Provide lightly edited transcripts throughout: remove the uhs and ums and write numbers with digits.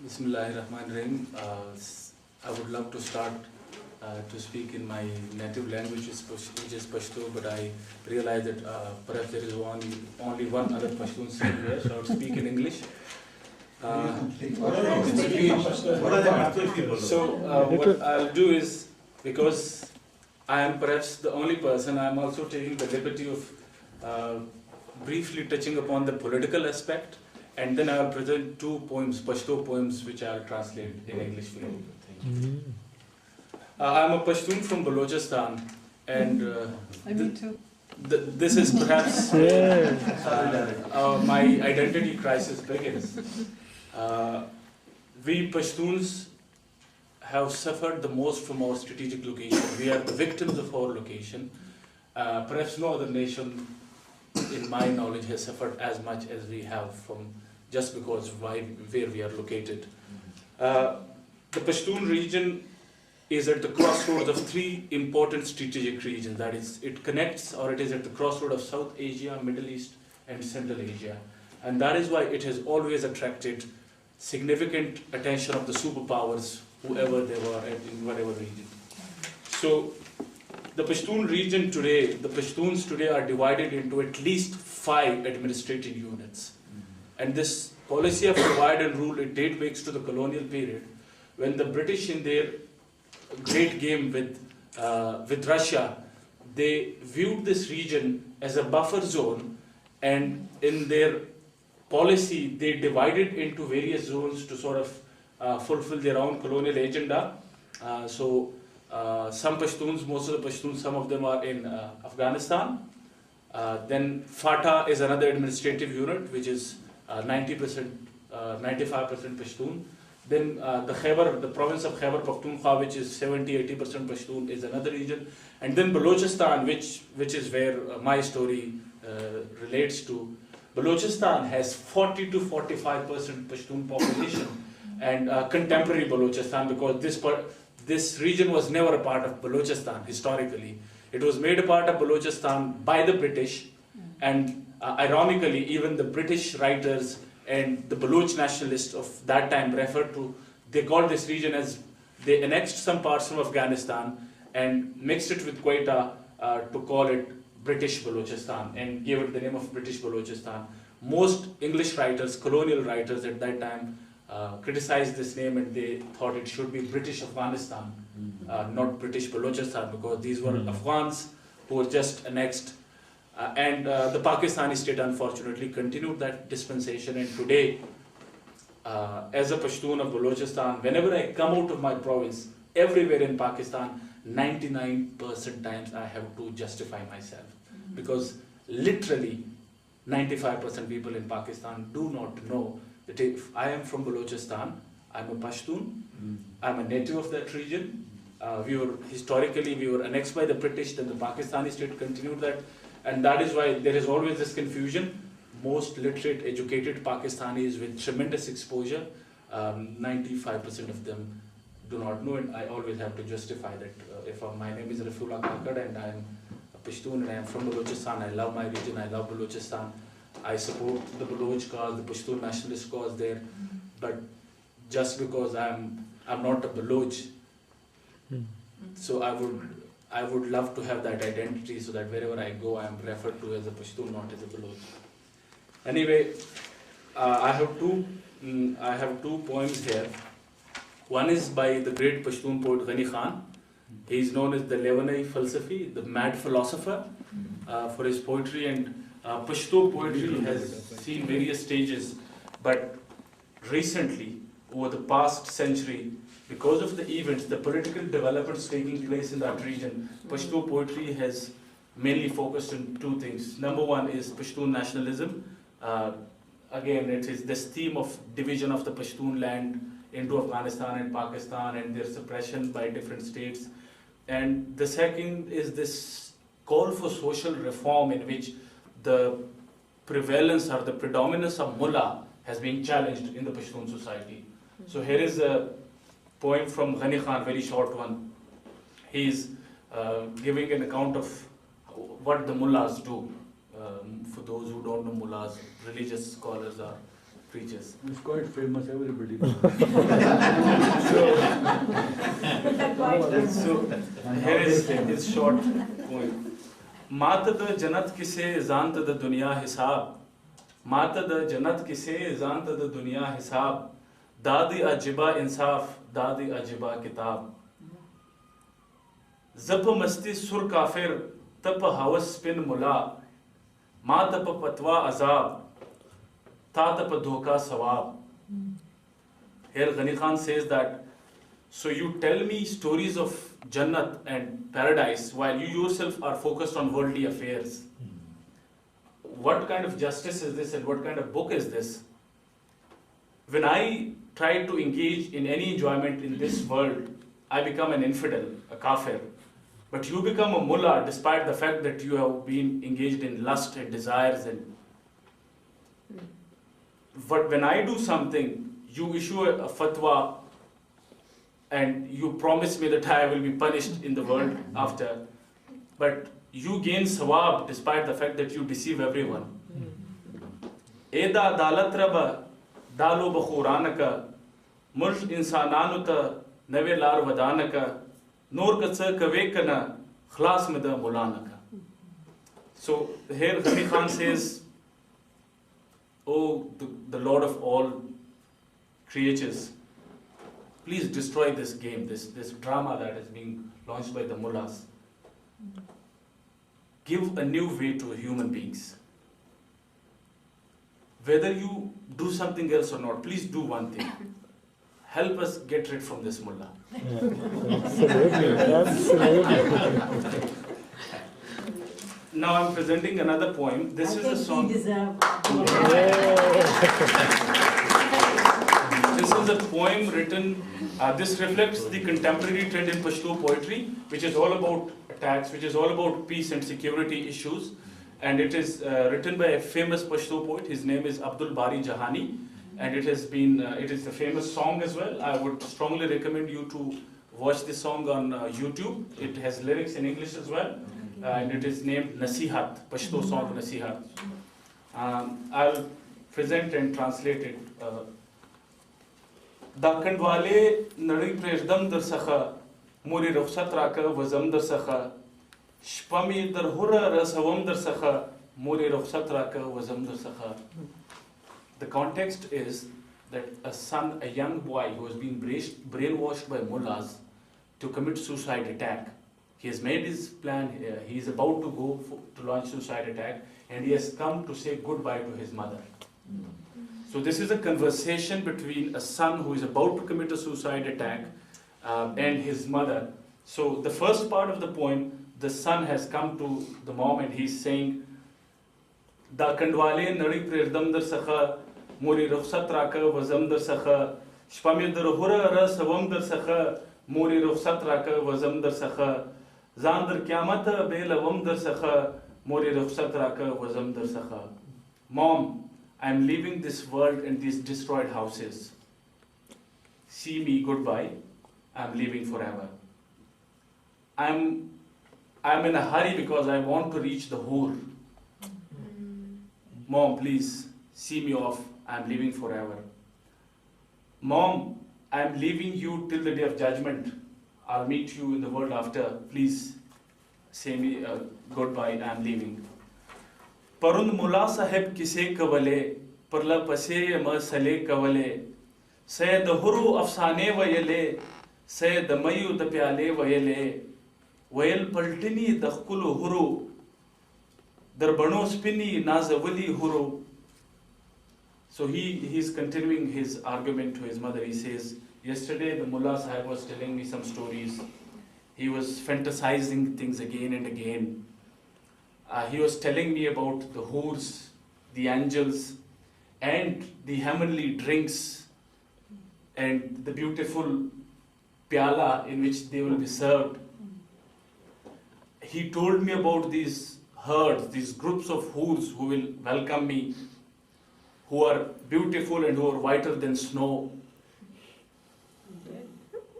Bismillahirrahmanirrahim. I would love to start to speak in my native language, which is Pashto, but I realize that perhaps there is only one other Pashtun sitting here, so I would speak in English. What I'll do is, because I am perhaps the only person, I am also taking the liberty of briefly touching upon the political aspect, and then I will present two poems, Pashto poems, which I will translate in English for you. I am a Pashtun from Balochistan, and me too. This is perhaps my identity crisis begins. We Pashtuns have suffered the most from our strategic location. We are the victims of our location. Perhaps no other nation, in my knowledge, has suffered as much as we have from just because where we are located. The Pashtun region is at the crossroads of three important strategic regions. That is, it connects, or it is at the crossroad of South Asia, Middle East, and Central Asia. And that is why it has always attracted significant attention of the superpowers, whoever they were in whatever region. So the Pashtun region today, the Pashtuns today are divided into at least 5 administrative units. And this policy of divide and rule, it dates back to the colonial period, when the British, in their great game with Russia, they viewed this region as a buffer zone, and in their policy they divided into various zones to sort of fulfill their own colonial agenda. Some Pashtuns, most of the Pashtuns, some of them are in Afghanistan. Then FATA is another administrative unit, which is 95% Pashtun. Then the province of Khyber Pakhtunkhwa, which is 70-80% Pashtun, is another region. And then Balochistan, which is where my story relates to. Balochistan has 40 to 45% Pashtun population, and contemporary Balochistan, because this region was never a part of Balochistan historically. It was made a part of Balochistan by the British, and ironically, even the British writers and the Baloch nationalists of that time they called this region as, they annexed some parts from Afghanistan and mixed it with Quetta to call it British Balochistan, and gave it the name of British Balochistan. Most English writers, colonial writers at that time, criticized this name, and they thought it should be British Afghanistan, not British Balochistan, because these were Afghans who were just annexed. And the Pakistani state unfortunately continued that dispensation, and today, as a Pashtun of Balochistan, whenever I come out of my province, everywhere in Pakistan, 99% times I have to justify myself, because literally 95% people in Pakistan do not know that if I am from Balochistan, I'm a Pashtun, I'm a native of that region. Historically we were annexed by the British, then the Pakistani state continued that, and that is why there is always this confusion. Most literate, educated Pakistanis with tremendous exposure, 95% of them do not know, and I always have to justify that. If my name is Rafiullah Kakar and I am a Pashtun and I am from Balochistan, I love my region, I love Balochistan, I support the Baloch cause, the Pashtun nationalist cause there, but just because I'm not a Baloch, so I would love to have that identity, so that wherever I go, I am referred to as a Pashtun, not as a Baloch. Anyway, I have two poems here. One is by the great Pashtun poet Ghani Khan. He is known as the Levanai Falsafi, the mad philosopher, for his poetry, and Pashto poetry has seen various stages, but recently, over the past century, because of the events, the political developments taking place in that region, Pashto poetry has mainly focused on two things. Number one is Pashtun nationalism. Again, it is this theme of division of the Pashtun land into Afghanistan and Pakistan, and their suppression by different states. And the second is this call for social reform, in which the prevalence or the predominance of mula has been challenged in the Pashtun society. So here is a poem from Ghani Khan, very short one. He is giving an account of what the mullahs do. For those who don't know mullahs, religious scholars are preaches. It's quite famous, everybody knows. So here is his short poem. Mata da janat kise zanta da dunya hisab. Mata da janat kise zanta da dunya hisab. Dadi ajiba insaf, dadi ajiba kitab. Zap masti sur kafir, tap hawas spin mula. Ma tap patwa azab, ta tap dhoka sawab. Here Ghani Khan says that, so you tell me stories of Jannat and paradise while you yourself are focused on worldly affairs. What kind of justice is this and what kind of book is this? When I try to engage in any enjoyment in this world, I become an infidel, a kafir. But you become a mullah despite the fact that you have been engaged in lust and desires. But when I do something, you issue a fatwa and you promise me that I will be punished in the world after. But you gain sawab despite the fact that you deceive everyone. Eda adalat raba dalu bakhuranaka mulk insananu nave lar vadanaka nur ka sa kavekana khlas meda mulanaka. So here Ghani Khan says, oh, the Lord of all creatures, please destroy this game, this drama that is being launched by the mullahs. Give a new way to human beings. Whether you do something else or not, please do one thing. Help us get rid from this mullah. Absolutely. Now I'm presenting another poem. This is a song. This is a poem written, this reflects the contemporary trend in Pashto poetry, which is all about attacks, which is all about peace and security issues. And it is written by a famous Pashto poet. His name is Abdul Bari Jahani. And it has been, it is a famous song as well. I would strongly recommend you to watch this song on YouTube. It has lyrics in English as well. And it is named Nasihat, Pashto song Nasihat. I'll present and translate it. Dakandwale nari presdam dar sakha, muri rukhsat raka wazam dar sakha, shpami dar hura rasavam dar sakha, muri rukhsat raka wazam dar sakha. The context is that a son, a young boy who has been brainwashed by mullahs to commit suicide attack. He has made his plan, he is about to go to launch suicide attack, and he has come to say goodbye to his mother. So this is a conversation between a son who is about to commit a suicide attack and his mother. So the first part of the poem, the son has come to the mom and he's saying, Da kandwale nari prerdam dar sakha, muri rukhsat raka wazam dar sakha, shpamir dar hura ras havam dar sakha, muri rukhsat raka wazam dar sakha, zan dar kyamata be lavam dar sakha, muri rukhsat raka wazam dar sakha. Mom, I am leaving this world and these destroyed houses. See me goodbye. I am leaving forever. I am in a hurry because I want to reach the Hur. Mom, please see me off. I am leaving forever. Mom, I am leaving you till the day of judgment. I'll meet you in the world after. Please say me goodbye. I am leaving. Parund mula sahib kise kavale, parla pase ma sale kavale, say the huru afsane vayele, say the mayu the pyale vayele, vayel paltini the kulu huru, darbano spini nazavali huru. So he's continuing his argument to his mother. He says, yesterday the mullah sahib was telling me some stories. He was fantasizing things again and again. He was telling me about the hurs, the angels, and the heavenly drinks, and the beautiful pyala in which they will be served. He told me about these herds, these groups of hurs who will welcome me, who are beautiful and who are whiter than snow.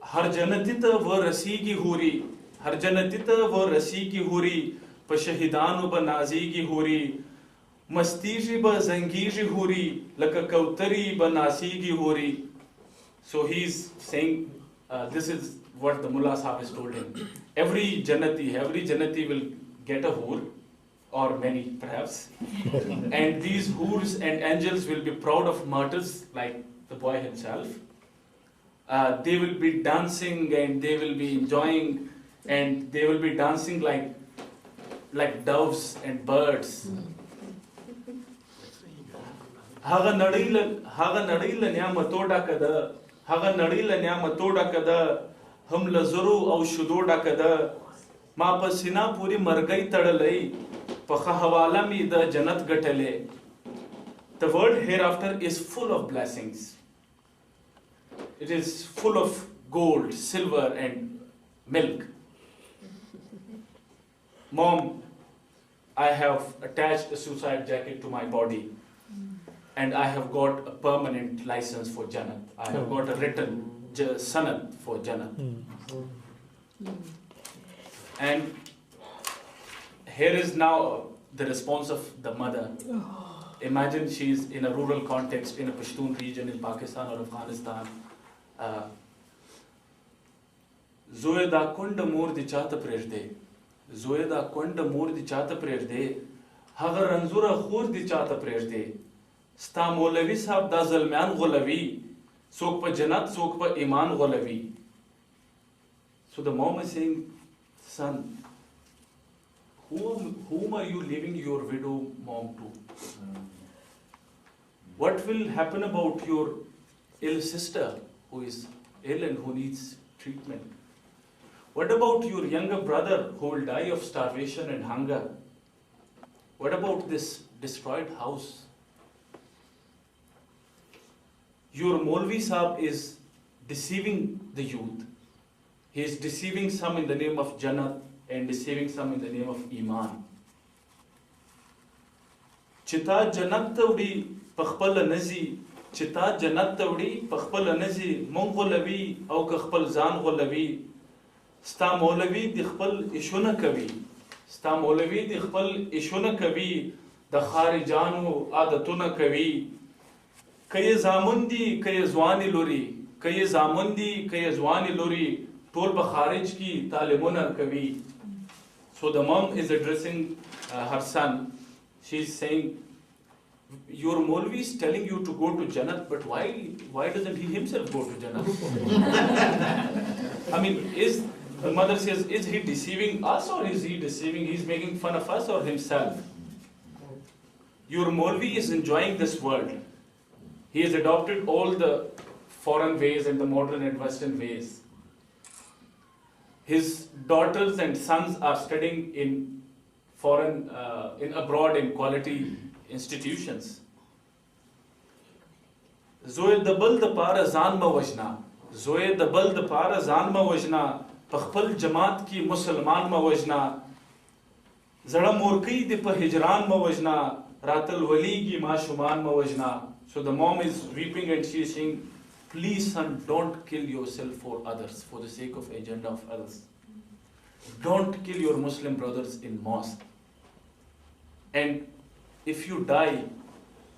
Har janatita va rasi ki huri, har janatita va rasi ki huri, Pashahidanu ba nazi ki huri, Mastiji ba zangiji huri, laka kautari ba nasigi huri. So he's saying, this is what the mullah sahib has told him. Every jannati will get a hoor, or many perhaps. And these hoors and angels will be proud of martyrs like the boy himself. They will be dancing and they will be enjoying, and they will be dancing like doves and birds. Haga nadila ni'amato dakada, haga nadila ni'amato dakada, hum lazuru au shudo dakada, ma pasina puri margai tadalai, pakha hawala mi da janat gatale. The word hereafter is full of blessings. It is full of gold, silver, and milk. Mom, I have attached a suicide jacket to my body, and I have got a permanent license for Jannat. I have got a written sanad for Jannat. And here is now the response of the mother. Imagine she's in a rural context in a Pashtoon region in Pakistan or Afghanistan. Zoe da kunda mor di chata prejde. Zoe da kunda mor di chata prejde. Hagar ranzura khur di chata prejde. Sta Maulavi sahab da zalman ghulavi. Sok pa janat, sok pa iman ghulavi. So the mom is saying, son, whom are you leaving your widow mom to? What will happen about your ill sister who is ill and who needs treatment? What about your younger brother who will die of starvation and hunger? What about this destroyed house? Your Maulvi Sahib is deceiving the youth. He is deceiving some in the name of Jannat and deceiving some in the name of Iman. Chita Jannat tawdi pakhpal nazi, Chita Jannat tawdi pakhpal nazi, Mongolavi au kakhpal zan golavi, Sta Maulavi di khpal ishuna kavi, Sta Maulavi di khpal ishuna kavi, da kharijanu adatuna kavi, Kaye zamundi, kaye zwani lori, kaye zamundi, kaye zwani lori, Tol bakharij ki talimuna kavi. So the mom is addressing her son. She's saying, your Maulvi is telling you to go to Jannat, but why doesn't he himself go to Jannat? I mean, the mother says, is he deceiving us or is he deceiving, he's making fun of us or himself? Your Maulvi is enjoying this world. He has adopted all the foreign ways and the modern and Western ways. His daughters and sons are studying in abroad in quality institutions. Zoe dabal da para zan ma wajna, Zoe dabal da para zan ma wajna, pakhpal jamaat ki Musalman ma wajna, Zara morki di pa hijran ma wajna, Ratal wali ki ma shuman ma wajna. So the mom is weeping and she is saying, please son, don't kill yourself for others, for the sake of agenda of others. Don't kill your Muslim brothers in mosque. And if you die,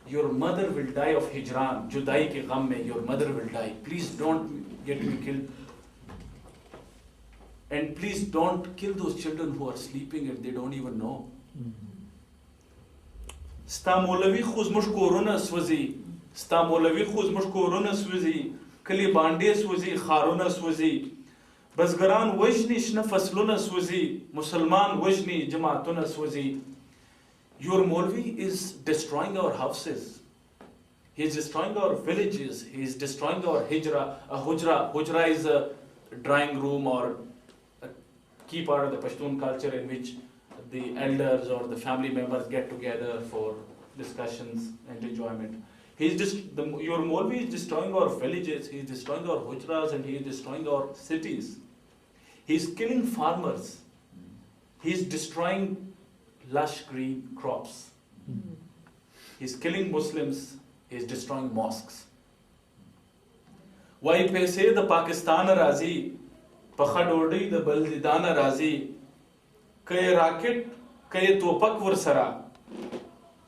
your mother will die of hijran, judai ke gham mein, your mother will die. Please don't get me killed. And please don't kill those children who are sleeping and they don't even know. Sta Maulavi khuz mush korona swazi, Sta Maulavi khuz mush korona swazi, Kali bande swazi, kharona swazi, Bazgaran wajni shna fasluna swazi, Musalman wajni jamaatuna swazi. Your Maulvi is destroying our houses. He is destroying our villages. He is destroying our hijra. A hujra is a drawing room or a key part of the Pashtun culture in which the elders or the family members get together for discussions and enjoyment. Your Maulvi is destroying our villages, he is destroying our hujras, and he is destroying our cities. He is killing farmers. He is destroying lush green crops. He is killing Muslims. He is destroying mosques. Why paise the Pakistan razi, pakhadodi the Baldidana razi, kay rocket, kay topak vursara,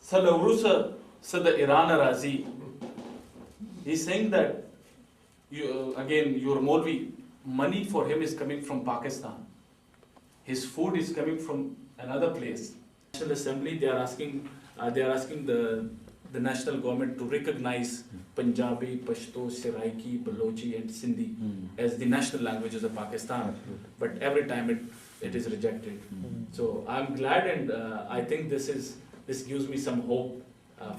Salawrusa said the Iran Arazi. He's saying that your Molvi, money for him is coming from Pakistan. His food is coming from another place. National Assembly, they are asking the national government to recognize Punjabi, Pashto, Seraiki, Balochi, and Sindhi as the national languages of Pakistan. But every time it is rejected. So I'm glad, and I think this gives me some hope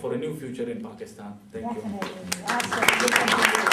for a new future in Pakistan. Thank you. Definitely. Absolutely.